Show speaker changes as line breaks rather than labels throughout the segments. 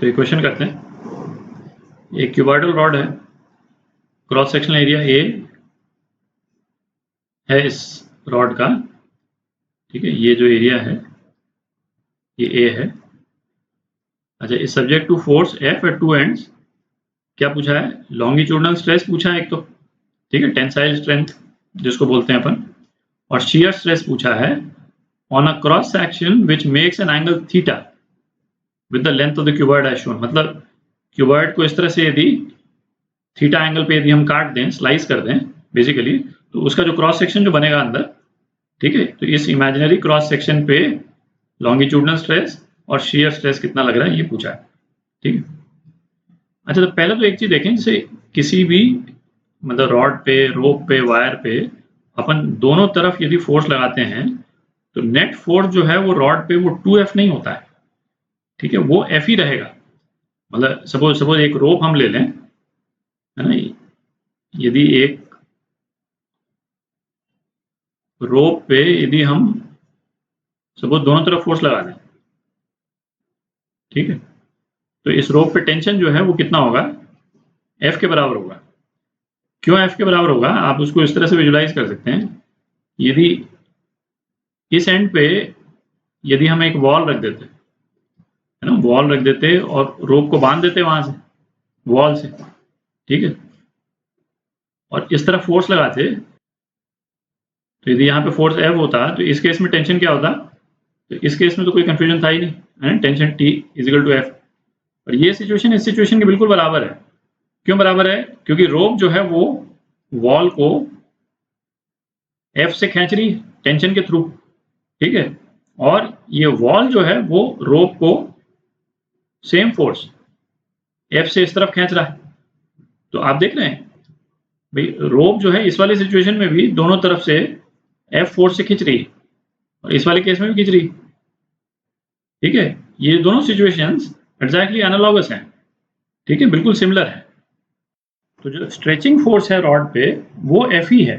तो इक्वेशन करते हैं। एक क्यूबॉइडल रॉड है, क्रॉस सेक्शनल एरिया ए है इस रॉड का, ठीक है। ये जो एरिया है ये ए है। अच्छा, इस subject to force F at two ends क्या पूछा है? लॉन्गिट्यूडनल स्ट्रेस पूछा है एक तो, ठीक है, टेंसाइल स्ट्रेंथ जिसको बोलते हैं अपन, और शियर स्ट्रेस पूछा है on a cross section which makes an angle theta with the length of the cuboid as shown. मतलब क्यूबॉइड को इस तरह से यदि थीटा एंगल पे यदि हम काट दें, स्लाइस कर दें बेसिकली, तो उसका जो क्रॉस सेक्शन जो बनेगा अंदर, ठीक है, तो इस इमेजिनरी क्रॉस सेक्शन पे लॉन्गिट्यूडनल स्ट्रेस और शियर स्ट्रेस कितना लग रहा है ये पूछा है, ठीक है। अच्छा, तो पहले तो एक चीज देखें, जैसे किसी भी मतलब रॉड पे, रोप पे, वायर पे अपन दोनों तरफ यदि फोर्स लगाते हैं तो नेट फोर्स जो है वो रॉड पे वो 2F नहीं होता है, ठीक है, वो F ही रहेगा। मतलब सपोज एक रोप हम ले लें, है ना, यदि एक रोप पे यदि हम सपोज दोनों तरफ फोर्स लगा दें, ठीक है, तो इस रोप पे टेंशन जो है वो कितना होगा? F के बराबर होगा। क्यों F के बराबर होगा? आप उसको इस तरह से विजुलाइज कर सकते हैं, यदि इस एंड पे यदि हम एक वॉल रख देते, है ना, वॉल रख देते और रोप को बांध देते वहां से, वॉल से, ठीक है, और इस तरफ फोर्स लगाते, तो यदि यहाँ पे फोर्स F होता तो इस केस में टेंशन क्या होता? तो इस केस में तो कोई कंफ्यूजन था ही नहीं, है, tension T is equal to F। और ये सिचुएशन इस सिचुएशन के बिल्कुल बराबर है। क्यों बराबर है? क्योंकि रोप जो है वो वॉल को F से खींच रही है टेंशन के थ्रू, ठीक है, और ये वॉल जो है वो रोप को सेम फोर्स F से इस तरफ खींच रहा है। तो आप देख रहे हैं भाई, रोप जो है इस वाली सिचुएशन में भी दोनों तरफ से F फोर्स से खींच रही है और इस वाले केस में भी खींच रही, ठीक है। ये दोनों सिचुएशंस एग्जैक्टली एनालॉगस हैं, ठीक है, बिल्कुल सिमिलर है। तो जो स्ट्रेचिंग फोर्स है रॉड पे वो F ही है,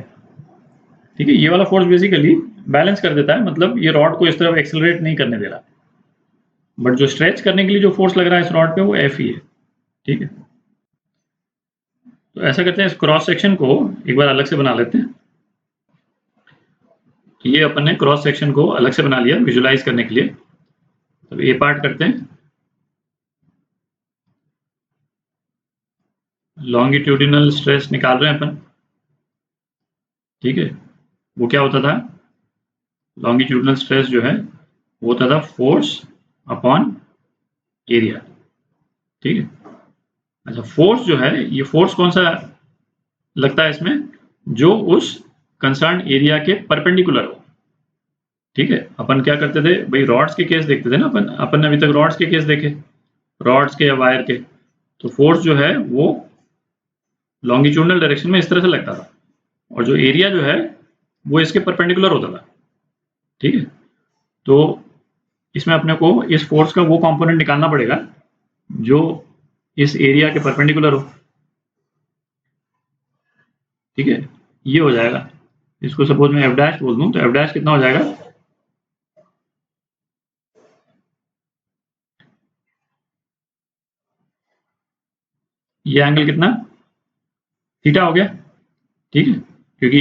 ठीक है। ये वाला फोर्स बेसिकली बैलेंस कर देता है, मतलब ये रॉड को इस तरफ एक्सेलरेट नहीं करने दे रहा, बट जो स्ट्रेच करने के लिए जो फोर्स लग रहा है इस रॉड पे वो F ही है, ठीक है। तो ऐसा करते हैं, इस क्रॉस सेक्शन को एक बार अलग से बना लेते हैं। तो ये अपन ने क्रॉस सेक्शन को अलग से बना लिया विजुलाइज करने के लिए। तो ये पार्ट करते हैं। लॉन्गिट्यूडिनल स्ट्रेस निकाल रहे हैं अपन, ठीक है। वो क्या होता था? लॉन्गिट्यूडिनल स्ट्रेस जो है वो होता था फोर्स अपॉन एरिया, ठीक है। अच्छा, फोर्स जो है ये फोर्स कौन सा लगता है इसमें? जो उस कंसर्न एरिया के परपेंडिकुलर हो, ठीक है। अपन क्या करते थे भाई, रॉड्स के केस देखते थे ना, अपन ने अभी तक रॉड्स के केस देखे, रॉड्स के या वायर के, तो फोर्स जो है वो लॉन्गिट्यूडनल डायरेक्शन में इस तरह से लगता था और जो एरिया जो है वो इसके परपेंडिकुलर होता था, ठीक है। तो इसमें अपने को इस फोर्स का वो कंपोनेंट निकालना पड़ेगा जो इस एरिया के परपेंडिकुलर हो, ठीक है। ये हो जाएगा, इसको सपोज मैं F डैश बोल दूं तो F डैश कितना हो जाएगा? ये एंगल कितना? थीटा हो गया, ठीक है, क्योंकि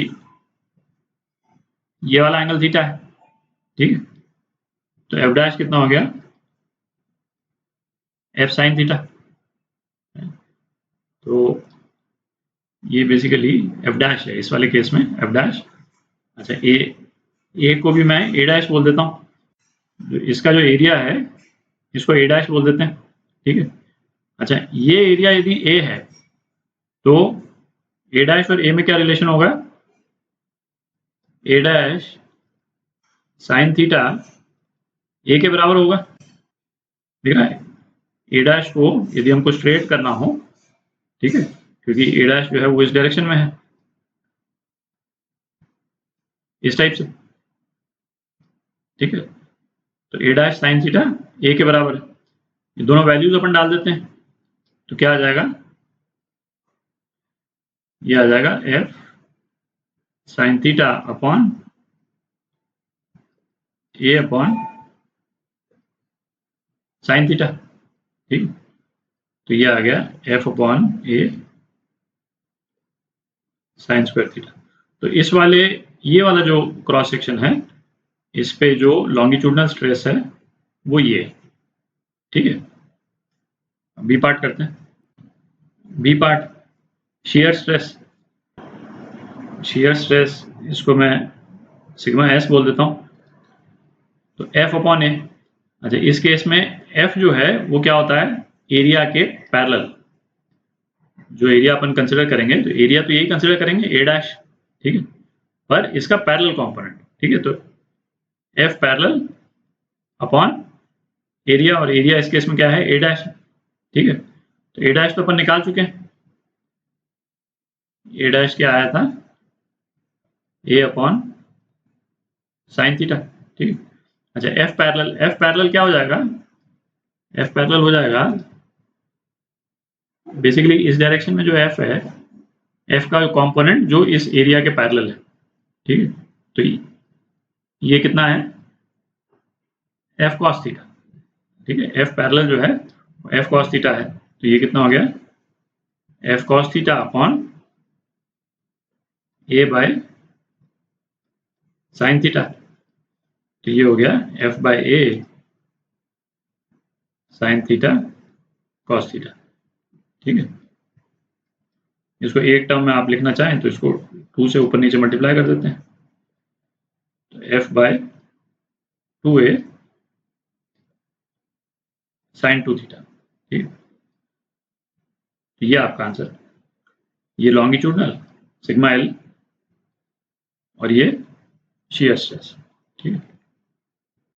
ये वाला एंगल थीटा है, ठीक है। तो F डैश कितना हो गया? F sine theta. तो ये बेसिकली F डैश है इस वाले केस में, F डैश। अच्छा, ए को भी मैं A डैश बोल देता हूँ। इसका जो एरिया है इसको A डैश बोल देते हैं, ठीक है। अच्छा, ये एरिया यदि A है तो A डैश और A में क्या रिलेशन होगा? A dash sine theta A के बराबर होगा, ठीक है। A डैश को यदि हमको स्ट्रेट करना हो, ठीक है, क्योंकि A डैश जो है वो इस डायरेक्शन में है, इस टाइप से, ठीक है। तो A dash sine theta A के बराबर है। ये दोनों वैल्यूज अपन डाल देते हैं तो क्या आ जाएगा? ये आ जाएगा F sine theta upon A upon sine theta, ठीक। तो ये आ गया एफ अपॉन ए साइन स्क्वायर थीटा। तो इस वाले ये वाला जो क्रॉस सेक्शन है इस पे जो लॉन्गिट्यूडनल स्ट्रेस है वो ये, ठीक है। बी पार्ट करते हैं। B part shear stress, shear stress इसको मैं सिग्मा एस बोल देता हूँ। तो एफ अपॉन ए, अच्छा इस केस में एफ जो है वो क्या होता है एरिया के पैरेलल। जो एरिया अपन कंसिडर करेंगे तो एरिया तो यही कंसिडर करेंगे ए डैश, ठीक है, पर इसका पैरेलल कंपोनेंट, ठीक है। तो एफ पैरेलल अपॉन एरिया, और एरिया इस केस में क्या है ए डैश, ठीक है। तो ए डैश तो अपन निकाल चुके हैं, ए डैश क्या आया था ए अपॉन साइन थीटा, ठीक है। अच्छा एफ पैरेलल, एफ पैरेलल क्या हो जाएगा, एफ पैरेलल हो जाएगा बेसिकली इस डायरेक्शन में जो एफ है, एफ का कंपोनेंट जो इस एरिया के पैरेलल है, ठीक है। तो ये कितना है एफ कॉस थीटा, ठीक है। एफ पैरेलल जो है एफ कॉस थीटा है, तो ये कितना हो गया F cos theta upon A by sine theta. तो ये हो गया एफ बाय ए साइन थीटा कॉस थीटा, ठीक है। इसको एक टर्म में आप लिखना चाहें तो इसको 2 से ऊपर नीचे मल्टीप्लाई कर देते हैं, तो F bye 2a sign 2 theta, ठीक है। तो ये आपका आंसर, ये लॉन्गिट्यूडनल सिग्मा एल और ये शियर स्ट्रेस, ठीक है।